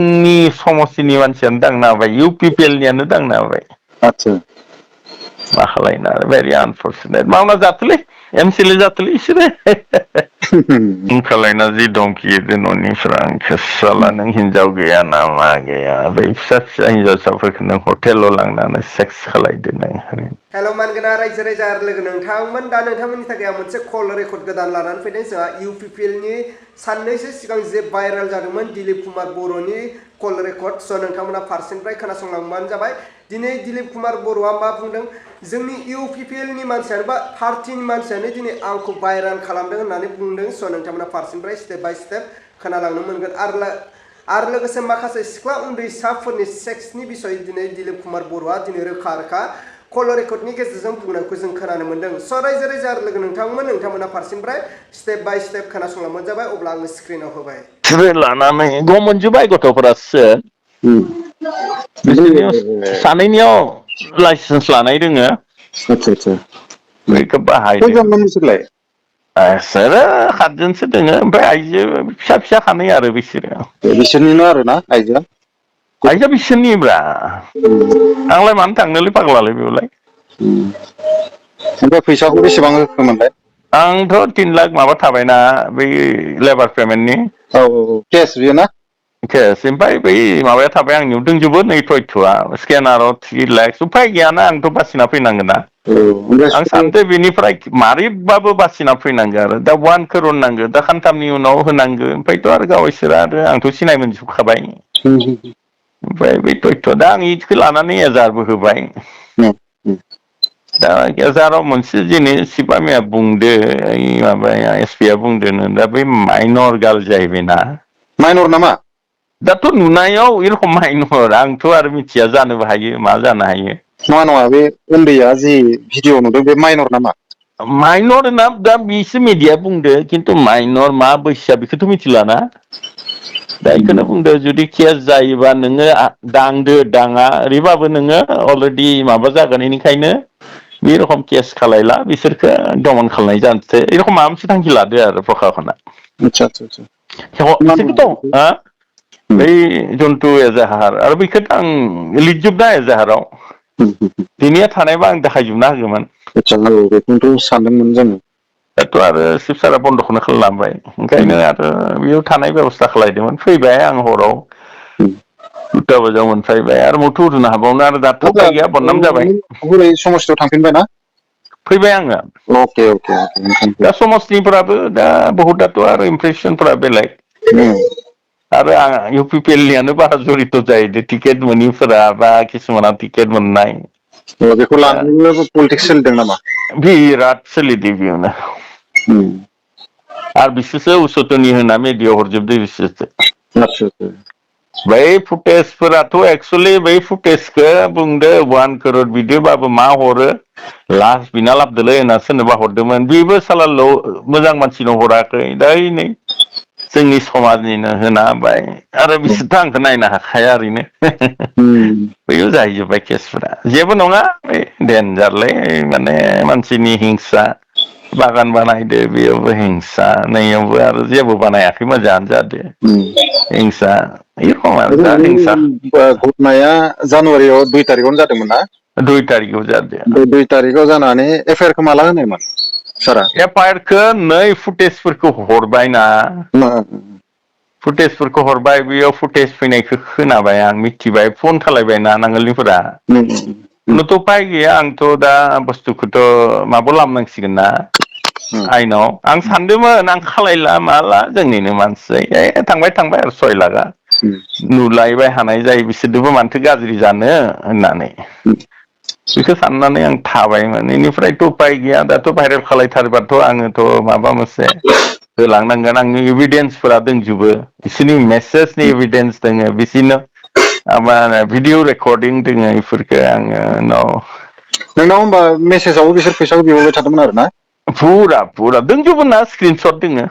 नि समस्थिनि मानसियानो दांना होबाय इउपिपिएलनियानो दांना होबाय आतसा मा खालायनो आरो भेरि आनफर्चुनेट मावना जाथोलै एमसिएलए जाथोलै इसोरो खालायना जि दंखि न'निफ्रा आंखो साला नों हिनजाव गैया ना मा गैया बै फिसा फिसा हिनजावसाफोरखौ नों हटेलाव लांनानै सेक्स खालायदो नों हेल' मानगोना रायजो राजा आरो लोगो नोंथांमोन दा नोंथांमोननि थाखाय आं मोनसे कल रेकर्ड गोदान लानानै फैदों जोंहा इउपिपिएलनि साननैसो सिगां जे भाइरेल जादोंमोन दिलीप कुमार बर'नि कल रेकर्ड स' नोंथांमोना फारसेनिफ्राय खोनासंलांबानो जाबाय दिनै दिलीप कुमार बर'आ मा बुंदों जोंनि इउपिपिएलनि मानसियानो बा पार्टिनि मानसियानो दिनै आंखौ भाइरेल खालामदों होननानै बुंदों स' नोंथांमोना फारसेनिफ्राय स्टेप बाय स्टेप खोनालांनो मोनगोन आरो लोगोसे माखासे सिख्ला उन्दैसाफोरनि सेक्सनि बिसय दिनै दिलीप कुमार बर'आ दिनै रोखा रोखा कल रेकर्डनि गेजेरजों बुंनायखौ जों खोनानो मोनदों स' रायजो राजा आरो लोगो नोंथांमोना फारसेनिफ्राय स्टेप बाय स्टेप खोनासंलांबानो जाबाय अब्ला आङो स्क्रिनाव होबाय लानानै गम मोनजोब्बाय गथ'फोरासो बिसोरनियाव सानैनियाव लाइसेन्स लानाय दोङो आतसा बैखौ बाहायदों खैजनमोन नोंसोरलाय बिसोरो 7 जनसो दोङो ओमफ्राय आइजो फिसा फिसा खानै आरो बिसोरो बिसोरनिनो आरोना आइजोआ बिसोरनिब्रा आंलाय मानो थांनोलै पागलालै बेयावलाय ओमफ्राय फैसाखौ बेसेबां होखोमोनलाय आंथ' 3 लाख माबा थाबायना बै लेबार पेमेन्टनि औ केस बियो ना केस ओमफ्राय बै माबाया थाबाय आंनियाव दंजोबो नै थयथ'आ स्केनाराव 3 लाख उफाय गैयाना आंथ' बासिना फैनांगोन ना आं सानदों बेनिफ्राय मारैबाबो बासिना फैनांगौ आरो दा 1 crore नांगौ दा खानथामनि उनाव होनांगौ ओमफ्रायथ' आरो गावसोर आरो आंथ' सिनाय मोनजोबखाबाय ओमफ्राय बे तयथ' दा आं इखौ लानानै एजाहारबो होबाय दा एजाहाराव मोनसे जिनिस सिपामिया बुंदो माबाया एसपिया बुंदों दा बै माइनर गार्ल जाहैबायना माइनर नामा दाथ' नुनायाव एरखम माइनर आंथ' आरो मिथिया जानोबो हायो मा जानो हायो नङा बे उन्दैया जि भिडिअ नुदों बे माइनर नामा माइनर होनना दा बिसो मिडिया बुंदो खिन्थु माइनर मा बैसोआ बेखौथ' मिथिलाना दा बेखौनो बुंदो जुदि केस जायोबा नोङो दांदो दाङा ओरैबाबो नोङो अलरेडि माबा जागोन बेनिखायनो बे रखम केस खालायला बिसोरखो दमन खालामनाय जानोसै ए रखम माबा मोनसे थांखि लादो आरो प्रखाखना बिसोरखौथ' बै जन्थु एजाहार आरो बेखौथ' आं लिरजोबना एजाहाराव दिनैया थानायबा आं देखायजोबना होगौमोन बेखौनोथ' सानदोंमोन जोङो दाथ' आरो सिब सारा बन्द'खौनो खालामबाय ओंखायनो आरो बेयाव थानाय बेब'स्था खालायदोंमोन फैबाय आं हराव 2टा बाजियाव मोनफैबाय आरो मथो उन्दुनो हाबावनो आरो दाथ' उफाय गैया बदनाम जाबाय हरै समस्थियाव थांफिनबाय ना फैबाय आङो अके दा समस्थिफोराबो दा बहुदआथ' आरो इमप्रेसनफोरा बेलेग आरो आं इउपिपिएलनियानो बारा जरित' जाहैदों टिकेट मोनिफोरा बा किसुमाना टिकेट मोननाय बेखौ लानानैबो पलिटिक्स सोलिदों नामा बिराद सोलिदों बेयावनो आरो बिसोरसो उसुतनि होना मेडियाव हरजोबदों बिसोरसो बै फुटेजफोराथ' एक्सुवेलि बै फुटेजखौ बुंदो 1 crore बिदोबाबो मा हरो लास्ट बिना लाबदोलै होनना सोरनोबा हरदोंमोन बेबो साला मोजां मानसिनो हराखै दा नै जोंनि समाजनिनो होना होबाय आरो बिसोरथ' आंखौ नायनो हाखाया ओरैनो बैयाव जाहैजोब्बाय केसफोरा जेबो नङा बे देनजारलै माने मानसिनि हिंसा बागान बानायदो बेयावबो हिंसा नैयावबो आरो जेबो बानायाखै मोजाङानो जादों हिंसा दा हिंसा घटनाया जानुवारियाव 2 तारिखआवनो जादोंमोन ना 2 तारिखआव जादों 2 तारिखआव जानानै एफआइआरखौ माला होनायमोन सारा एफआइआरखौ नै फुटेजफोरखौ हरबायना फुटेजफोरखौ हरबाय बेयाव फुटेज फैनायखौ खोनाबाय आं मिथिबाय फन खालायबायना नांगोलनिफोरा खुनुथ' उफाय गैया आंथ' दा बुस्थुखौथ' माबायाव लाबोनांसिगोन ना आइनाव आं सानदोंमोन आं खालायला माला जोंनिनो मानसि थांबाय आरो 6 लाखआ नुलायबाय हानाय जायो बिसोरजोंबो मानोथो गाज्रि जानो होननानै बेखौ साननानै आं थाबायमोन बेनिफ्रायथ' उफाय गैया दाथ' भाइरेल खालायथारबाथ' आङोथ' माबा मोनसे होलांनांगोन आंनि एभिडेन्सफोरा दंजोबो बिसोरनि मेसेजनि एभिडेन्स दङ बिसोरनो माने भिडिअ रेकर्डिं दङ बेफोरखौ आङो उनाव नोंनाव होमबा मेसेजावबो बिसोर फैसाखौ बिहरबाय थादोंमोन आरो ना फुरा दंजोबो ना स्क्रिनशट दोङो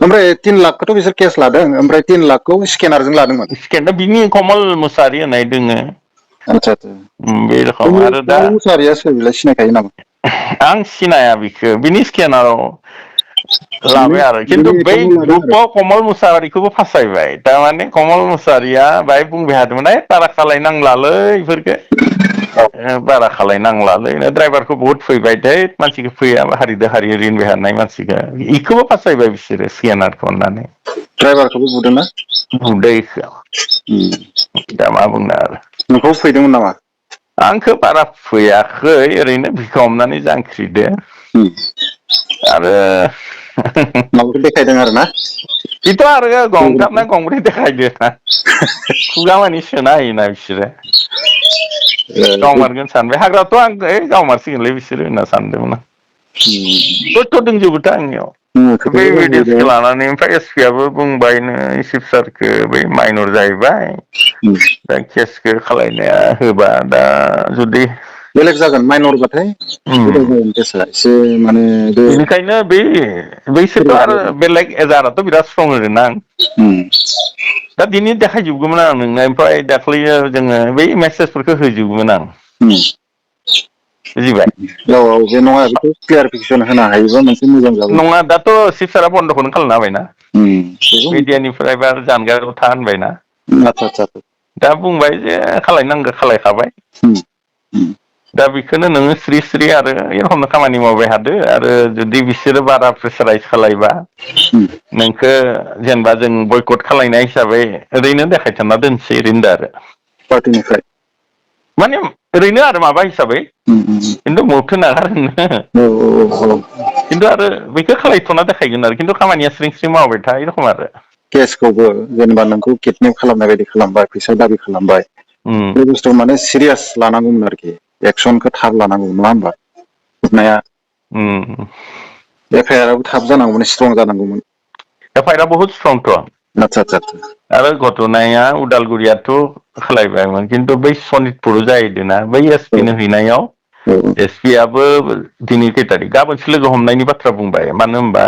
ओमफ्राय 3 लाखखौथ' बिसोर केस लादों ओमफ्राय 3 लाखखौ स्केनारजों लादोंमोन बिनि कमल मुसाहारि होननाय दोङो आतसा बे रखम आरो दा मुसाहारिया सोर बेलाय सिनायखायो नामा आं सिनाया बिखौ बिनि स्केनाराव लाबाय आरो खिन्थु बै ग्रुपाव कमल मुसाहारिखौबो फासायबाय थारमाने कमल मुसाहारिया बाहाय बुंबाय थादोंमोन बारा खालायनांलालै बेफोरखो बारा खालायनांलालै ड्राइभारखौ बहुद फैबाय थै मानसिखौ फैया हारिदो हारि ओरै होनबाय थानाय मानसिखौ इखौबो फासायबाय बिसोरो स्केनारखौ होननानै ड्राइभारखौबो बुदोंना बुदो इखौ दा मा बुंनो आरो नोंखौ फैदोंमोन नामा आंखौ बारा फैयाखै ओरैनो बिखा हमनानै जांख्रिदो आरो माबाखौ देखायदों आरो ना बेथ' आरो गंथाम ना गंब्रै देखायदो खुगा मानि सोना होयोना बिसोरो गावमारगोन सानबाय हाग्राथ' आं गावमारसिगोनलै बिसोरो होनना सानदोंमोन आं तथ्य दंजोबोथ' आंनियाव बै खोथाया एभिडेन्सखौ जाहैबाय लानानै ओमफ्राय एस पि आबो बुंबायनो इसिफ सारखो बै माइनर जाहैबाय दा केसखौ खालायनाया होबा दा जुदि बेलेग जागोन माइनरबाथाय बेलेग जागोन केसा एसे माने बेनिखायनो बैसोरथ' आरो बेलेग एजाराथ' बिराद स्ट्रं होगोन आं दा दिनै देखायजोबगौमोन आं नोंनो ओमफ्राय दाख्लैयो जोङो बै मेसेजफोरखौ होजोबगौमोन आं बुजिबाय औ बे नङा बेखौ क्लियारिफिकेसन होनो हायोबा मोनसे मोजां जागौ नङा दाथ' सिफ सारा बन्द'खौनो खालामना होबायना मिडियानिफ्राय बा जानगाराव था होनबायना आतसा दा बुंबाय जे खालायनांगौ खालायखाबाय दा बेखौनो नोङो स्रि स्रि आरो ए रखमनो खामानि मावबाय थादो आरो जुदि बिसोरो बारा प्रेसाराइस खालायबा नोंखौ जेनेबा जों बयकट खालायनाय हिसाबै ओरैनो देखायथारना दोनसै ओरै होनदों आरो पार्टिनिफ्राय माने ओरैनो आरो माबा हिसाबै खिन्थु मथो नागारनो खिन्थु आरो बेखौ खालायथ'ना देखायगोन आरो खिन्थु खामानिया स्रिं स्रिं मावबाय था ए रखम आरो केसखौबो जेनेबा नोंखौ किडनेप खालामनाय बायदि खालामबाय फैसा दाबि खालामबाय बे बुस्थुआव माने सिरियास लानांगौमोन आरोखि एक्सनखौ थाब लानांगौ नङा होमबा नाया एफ आइ आर आबो थाब जानांगौमोन स्ट्रं जानांगौमोन एफ आइ आर आ बहुत स्ट्रंथ' आतसा आरो घटनाया उदालगुरियाथ' खालायबायमोन खिन्थु बै सनितपुराव जाहैदोंना बै एस पिनो हैनायाव एस पि आबो दिनै खै थारिख गाबोनसो लोगो हमनायनि बाथ्रा बुंबाय मानो होनबा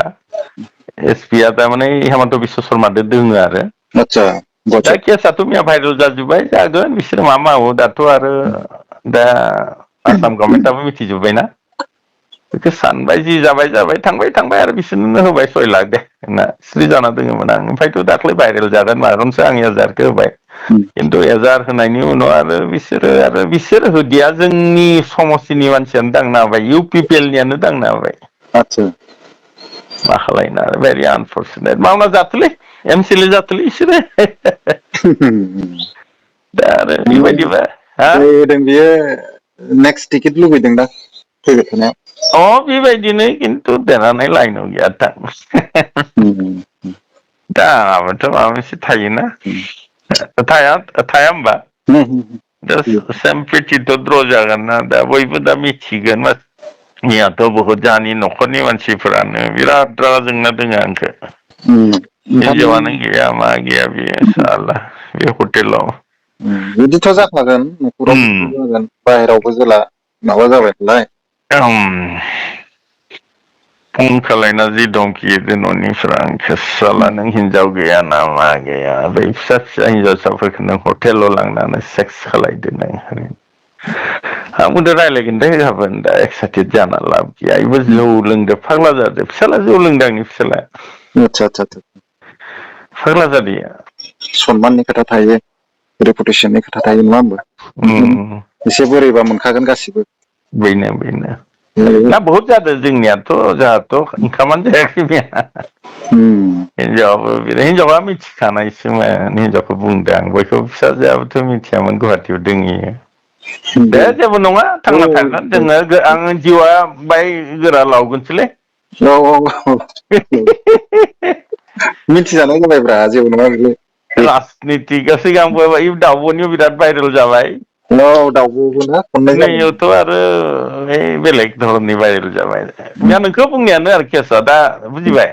एस पि आ थारमाने हेमन्त बिश्व शर्मादो दोङो आरो आतसा दा केसाथ' मैया भाइरेल जाजोब्बाय जागोन बिसोर मा मावो दाथ' आरो दा आसाम गभर्नमेन्टआबो मिथिजोब्बायना बेखौ सानबाय जि जाबाय थांबाय आरो बिसोरनो होबाय 6 लाख दे होनना स्रि जाना दङमोन आं ओमफ्रायथ' दाख्लै भाइरेल जागोन मागोनसो आं एजारखौ होबाय खिन्थु एजार होनायनि उनाव आरो बिसोर होदिया जोंनि समस्तिनि मानसियानो दांना होबाय इउ पि पि एल नियानो दांना होबाय आतसा मा खालायनो आरो भेरि आनफर्सुनेट मावना जाथोलै एम सि एल ए जाथोलै बिसोरो दा आरो बेबायदिबा हा होदों बियो नेक्स्ट टिकेट लुबैदों दा फैबाय थानायाव बेबायदिनो खिन्थु देरहानाय लाइनाव गैया थां दाङाबाथ' माबा मोनसे थायोना थाया होमबा दा सेम पेटिथ' द्र' जागोन ना दा बयबो दा मिथिगोन नियाथ' बहुत जोंहानि न'खरनि मानसिफोरानो बिराद रागा जोंना दोङो आंखौ हिनजावानो गैया मा गैया बेयो साला बे हटेलाव बिदिथ' जाखागोन न'खरावबो जागोन बाहेरावबो जेला माबा जाबाय नालाय फन खालायना जि धमखिदो न'निफ्रा आंखौ साला नों हिनजाव गैया ना मा गैया बै फिसा हिनजावसाफोरखौ नों हटेलाव लांनानै सेक्स खालायदो नों आं बुंदो रायज्लायगोन दे गाबोन दा एक्साइटेड जाना लाब गैया बेबो जौ लोंदो फाग्ला जादो फिसाला जौ लोंदों आंनि फिसाला आतसा फाग्ला जादो इयो सनमाननि खोथा थायो रेपुटेसननि खोथा थायो नङा होमबा एसे बोरैबा मोनखागोन गासिबो बेनो ना बहुत जादों जोंनियाथ' जोंहाथ' ओंखामानो जायाखै मैया हिनजावा मिथिखानायसोमोन हिनजावखौ बुंदों आं बयखौबो फिसाजोआबोथ' मिथियामोन गुवाहाटियाव दोंहैयो दे जेबो नङा थांना थागोन जोङो आं जिउआ बाय गोरा लावगोनसोलै मिथिजानाय जाबायब्रा जेबो नङा बेखौ राजनितिकआ सिगांबो दाउब'नियाव बिराद भाइरेल जाबाय दाउब'बो ना खननै जादों नैयावथ' आरो बेलेग धरननि भाइरेल जाबाय नोंखौ बुंनायानो आरो केसा दा बुजिबाय